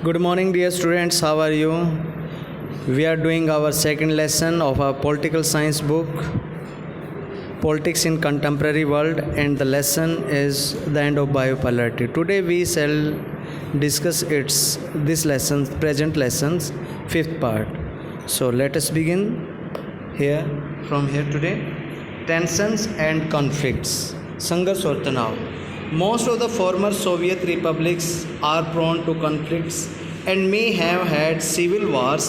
Good morning, dear students. How are you? We are doing our second lesson of our political science book, Politics in Contemporary World, and the lesson is the end of biopolarity. Today we shall discuss this lesson, present lesson's fifth part. So let us begin from here today. Tensions and conflicts. संघर्ष और तनाव. Most of the former Soviet republics are prone to conflicts and may have had civil wars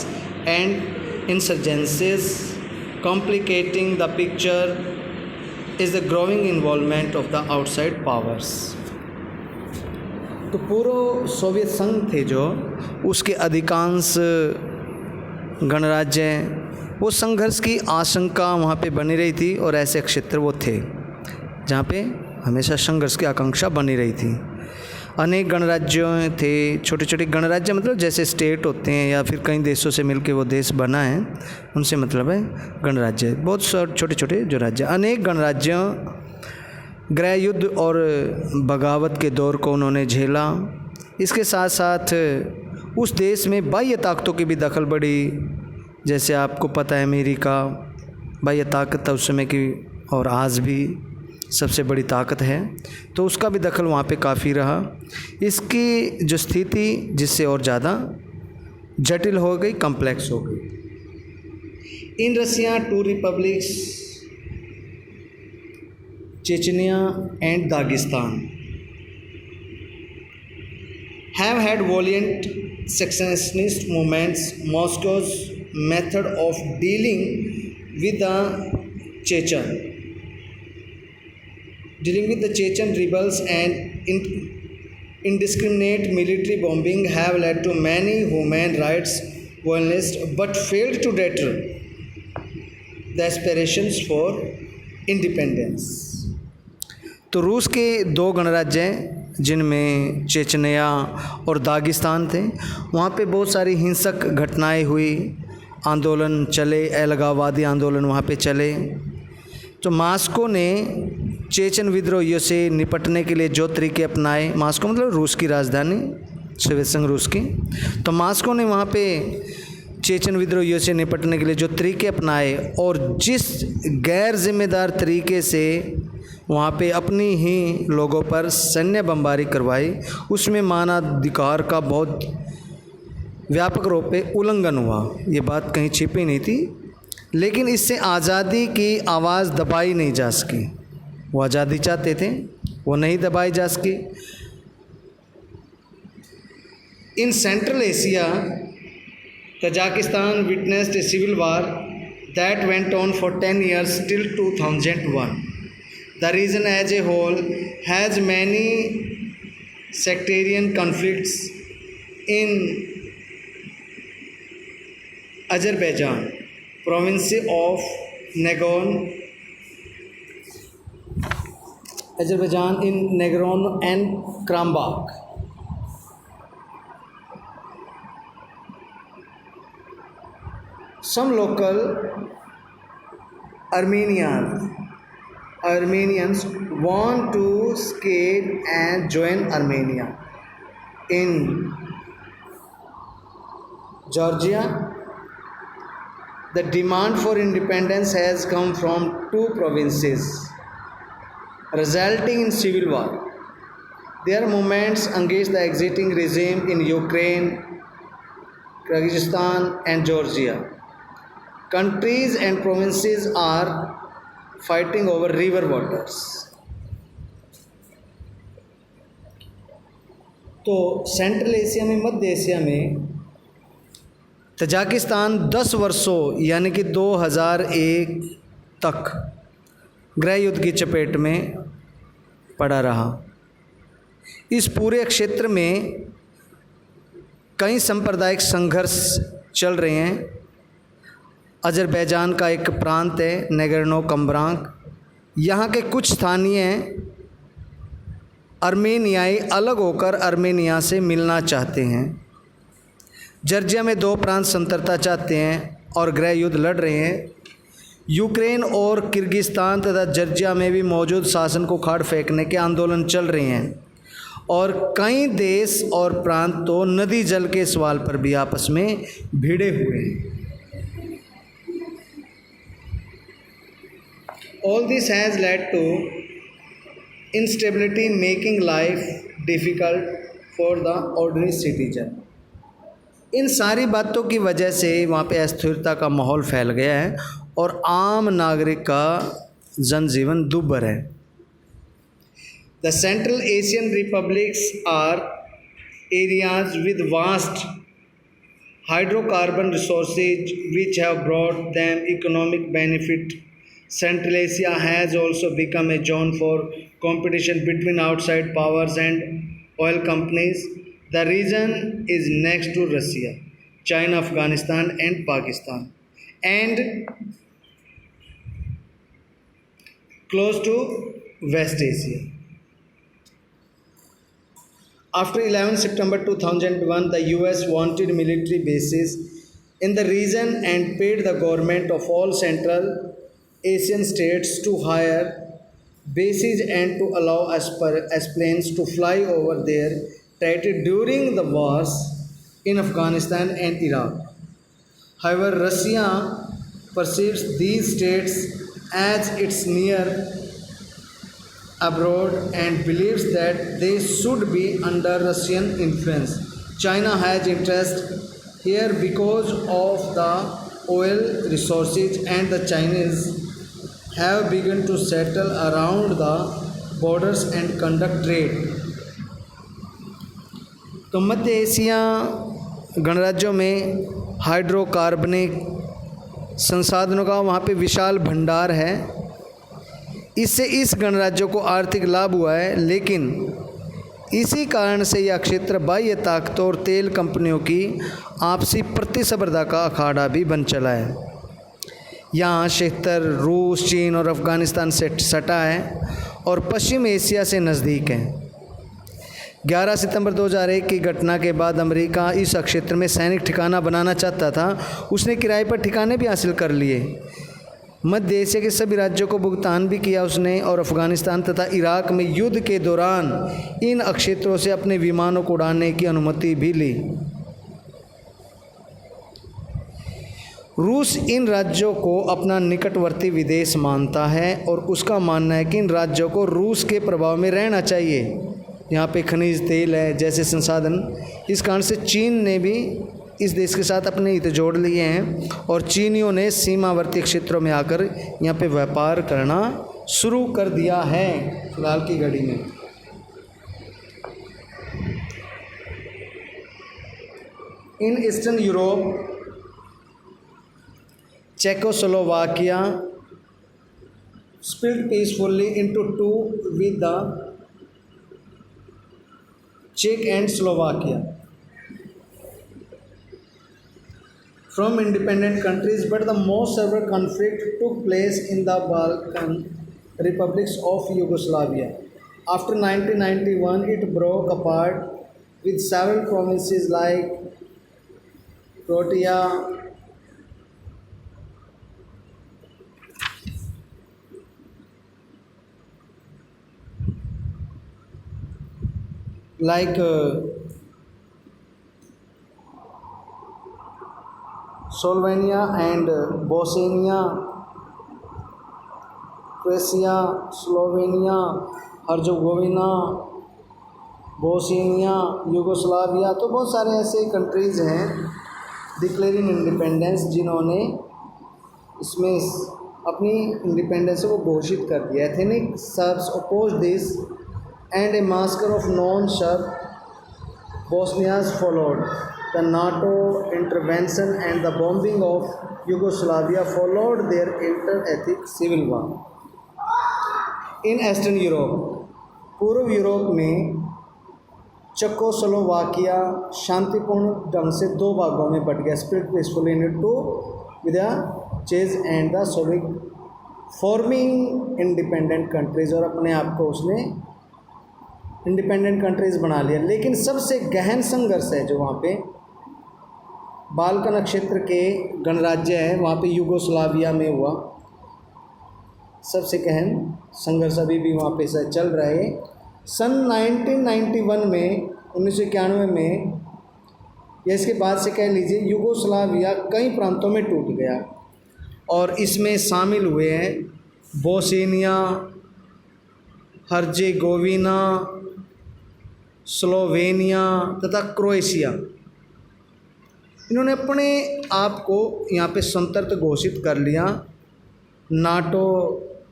and insurgencies. Complicating the picture is the growing involvement of the outside powers. तो पूर्व Soviet संघ थे जो उसके अधिकांश गणराज्य वो संघर्ष की आशंका वहाँ पे बनी रही थी और ऐसे क्षेत्र वो थे जहाँ पे हमेशा संघर्ष की आकांक्षा बनी रही थी. अनेक गणराज्यों थे, छोटे छोटे गणराज्य मतलब जैसे स्टेट होते हैं या फिर कई देशों से मिलके वो देश बना है, उनसे मतलब है गणराज्य. बहुत छोटे छोटे जो राज्य, अनेक गणराज्यों गृह युद्ध और बगावत के दौर को उन्होंने झेला. इसके साथ साथ उस देश में बाह्य ताकतों की भी दखल बढ़ी. जैसे आपको पता है अमेरिका बाह्य ताकत उस समय की और आज भी सबसे बड़ी ताकत है, तो उसका भी दखल वहाँ पे काफ़ी रहा. इसकी जो स्थिति जिससे और ज़्यादा जटिल हो गई, कॉम्प्लेक्स हो गई. In Russia two republics Chechnya and Dagestan have had violent secessionist movements. Moscow's method of dealing with the Chechen rebels and indiscriminate military bombing have led to many human rights violations but failed to deter the aspirations for independence. तो रूस के दो गणराज्य जिनमें चेचनिया और Dagestan थे, वहाँ पे बहुत सारी हिंसक घटनाएं हुई, आंदोलन चले, अलगाववादी आंदोलन वहाँ पे चले. तो मास्को ने चेचन विद्रोहियों से निपटने के लिए जो तरीके अपनाए, मास्को मतलब रूस की राजधानी, सोवियत संघ रूस की, तो मास्को ने वहाँ पे चेचन विद्रोहियों से निपटने के लिए जो तरीके अपनाए और जिस गैर जिम्मेदार तरीके से वहाँ पे अपनी ही लोगों पर सैन्य बमबारी करवाई, उसमें मानवाधिकार का बहुत व्यापक रूप पे उल्लंघन हुआ. ये बात कहीं छिपी नहीं थी, लेकिन इससे आज़ादी की आवाज़ दबाई नहीं जा सकी. वो आज़ादी चाहते थे, वो नहीं दबाई जा सकी. In central Asia Tajikistan witnessed a civil war that went on for 10 years till 2001. The region as a whole has many sectarian conflicts. In Azerbaijan, province of Nagorno and Karabakh, some local Armenians want to escape and join Armenia. In Georgia, the demand for independence has come from two provinces, resulting in civil war. There are movements against the exiting regime in Ukraine, Kyrgyzstan, and Georgia. Countries and provinces are fighting over river waters. तो central Asia में, मध्य Asia में Tajikistan 10 वर्षों यानी कि 2001 तक गृह युद्ध की चपेट में पड़ा रहा. इस पूरे क्षेत्र में कई सांप्रदायिक संघर्ष चल रहे हैं. अजरबैजान का एक प्रांत है नगोर्नो करबाख, यहाँ के कुछ स्थानीय अर्मेनियाई अलग होकर अर्मेनिया से मिलना चाहते हैं. जॉर्जिया में 2 प्रांत स्वतंत्रता चाहते हैं और गृह युद्ध लड़ रहे हैं. यूक्रेन और किर्गिस्तान तथा जॉर्जिया में भी मौजूद शासन को उखाड़ फेंकने के आंदोलन चल रहे हैं और कई देश और प्रांत तो नदी जल के सवाल पर भी आपस में भिड़े हुए हैं। All this has led to instability, making life difficult for the ordinary citizen. इन सारी बातों की वजह से वहाँ पे अस्थिरता का माहौल फैल गया है और आम नागरिक का जनजीवन दुर्भर है। The Central Asian republics are areas with vast hydrocarbon resources which have brought them economic benefit. Central Asia has also become a zone for competition between outside powers and oil companies. The region is next to Russia, China, Afghanistan, and Pakistan, and close to West Asia. After 11 September 2001, the US wanted military bases in the region and paid the government of all Central Asian states to hire bases and to allow airplanes to fly over their territory during the wars in Afghanistan and Iraq. However, Russia perceives these states as its near abroad and believes that they should be under Russian influence. China has interest here because of the oil resources, and the Chinese have begun to settle around the borders and conduct trade. तो मध्य Asia गणराज्यों में hydrocarbonic संसाधनों का वहाँ पे विशाल भंडार है। इससे इस गणराज्यों को आर्थिक लाभ हुआ है, लेकिन इसी कारण से यह क्षेत्र बाह्य ताकतों और तेल कंपनियों की आपसी प्रतिस्पर्धा का अखाड़ा भी बन चला है। यहाँ क्षेत्र रूस, चीन और अफ़गानिस्तान से सटा है और पश्चिम एशिया से नज़दीक है। 11 सितंबर 2001 की घटना के बाद अमेरिका इस क्षेत्र में सैनिक ठिकाना बनाना चाहता था। उसने किराए पर ठिकाने भी हासिल कर लिए। मध्य एशिया के सभी राज्यों को भुगतान भी किया उसने, और अफ़गानिस्तान तथा इराक में युद्ध के दौरान इन क्षेत्रों से अपने विमानों को उड़ाने की अनुमति भी ली। रूस इन राज्यों को अपना निकटवर्ती विदेश मानता है और उसका मानना है कि इन राज्यों को रूस के प्रभाव में रहना चाहिए। यहाँ पे खनिज तेल है जैसे संसाधन, इस कारण से चीन ने भी इस देश के साथ अपने हित जोड़ लिए हैं और चीनियों ने सीमावर्ती क्षेत्रों में आकर यहाँ पे व्यापार करना शुरू कर दिया है फिलहाल की घड़ी में। In eastern Europe, Czechoslovakia split peacefully into two with the Czech and Slovakia from independent countries, but the most severe conflict took place in the Balkan republics of Yugoslavia. After 1991, it broke apart with several provinces like Croatia, like Slovenia and Bosnia, Croatia, Slovenia, Herzegovina, Bosnia, Yugoslavia, तो बहुत सारे ऐसे countries हैं declaring independence जिन्होंने इसमें अपनी independence को घोषित कर दिया। Ethnic Serbs oppose this and a massacre of non-Serb Bosnians followed. The NATO intervention and the bombing of Yugoslavia followed their inter-ethnic civil war. In Eastern Europe, पूर्व Europe में Czechoslovakia शांतिपूर्ण ढंग से दो भागों में बट गया, split peacefully into with the chase and the Soviet forming independent countries, और अपने आप को उसने इंडिपेंडेंट कंट्रीज़ बना लिया। लेकिन सबसे गहन संघर्ष है जो वहाँ पे बाल्कन क्षेत्र के गणराज्य है, वहाँ पे यूगोस्लाविया में हुआ सबसे गहन संघर्ष अभी भी वहाँ पे चल रहा है। सन 1991 में 1991 में या इसके बाद से कह लीजिए यूगोस्लाविया कई प्रांतों में टूट गया और इसमें शामिल हुए हैं बोस्निया, हर्जेगोविना, स्लोवेनिया तथा क्रोएशिया। इन्होंने अपने आप को यहाँ पे स्वतंत्र घोषित कर लिया। नाटो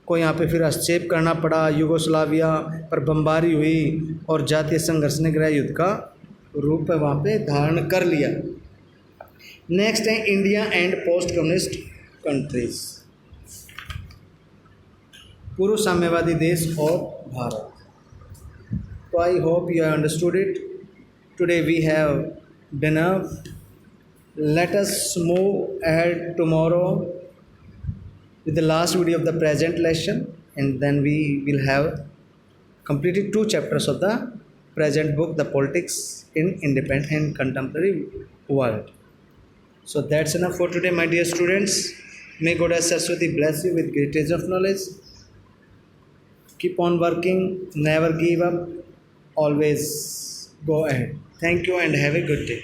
को यहाँ पे फिर हस्तक्षेप करना पड़ा, यूगोस्लाविया पर बमबारी हुई और जातीय संघर्ष ने गृह युद्ध का रूप वहाँ पे धारण कर लिया। नेक्स्ट है India and post communist countries, पूर्व साम्यवादी देश और भारत। तो I hope you have understood it. Today we have done up. Let us move ahead tomorrow with the last video of the present lesson, and then we will have completed 2 chapters of the present book, The Politics in Independent and Contemporary World. So that's enough for today, my dear students. May Goddess Saraswati bless you with greatness of knowledge. Keep on working, never give up, always go ahead. Thank you and have a good day.